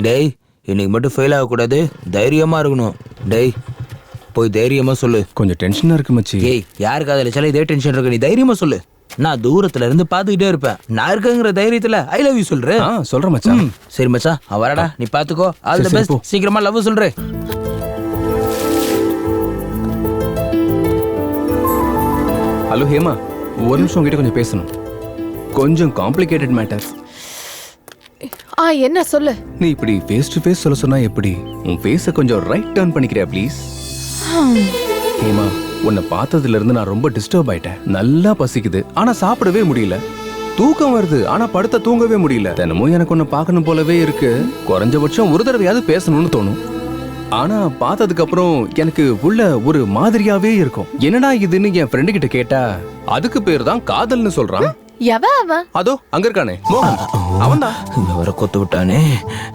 டேய் இன்னைக்கு மட்டும் ஃபெயில் ஆகக்கூடாது, தைரியமா இருக்கணும். டேய் போய் தைரியமா சொல்லு. கொஞ்சம் டென்ஷனா இருக்கு மச்சி. ஏய் யாருக்கு அதில் சில இதே டென்ஷன் இருக்கு, நீ தைரியமா சொல்லு. நான் தூரத்துல இருந்து பாத்துக்கிட்டே இருப்பேன். நான் இருக்கேங்கிற தைரியத்துல ஐ லவ் யூ சொல்றேன். சொல்றேன் மச்சான். சரி மச்சான் வரடா, நீ பாத்துக்கோ. ஆல் தி சரி, பெஸ்ட். போ. சீக்கிரமா லவ் சொல்றேன். ஹலோ ஹேமா, ஒரு நிமிஷம் உங்ககிட்ட கொஞ்சம் பேசணும். கொஞ்சம் காம்ப்ளிகேட்டட் மேட்டர். என்ன சொல்லு. நீ இப்படி ஃபேஸ் டு ஃபேஸ் சொல்ல சொன்னா எப்படி? உன் ஃபேஸை கொஞ்சம் ரைட் டர்ன் பண்ணிக்கிறியா ப்ளீஸ்? ஹேமா, உன்னை பார்த்ததுல இருந்து நான் ரொம்ப டிஸ்டர்ப் ஆயிட்டேன். நல்லா பசிக்குது ஆனா சாப்பிடவே முடியல. தூக்கம் வருது ஆனா படுத்த தூங்கவே முடியல. தினமும் எனக்கு உன்னை பார்க்கணும் போலவே இருக்கு. குறைஞ்சபட்சம் ஒரு தடவையாவது பேசணும்னு தோணும். ஆனா பார்த்ததுக்கு அப்புறம் எனக்கு உள்ள ஒரு மாதிரியாவே இருக்கும். என்னடா இதுன்னு என் ஃப்ரெண்டு கிட்ட கேட்டா அதுக்கு பேர் தான் காதல்னு சொல்றான். எவ அவன்? அதோ அங்க இருக்கானே மோகன், அவன்தான். இங்க வர கொத்து விட்டானே.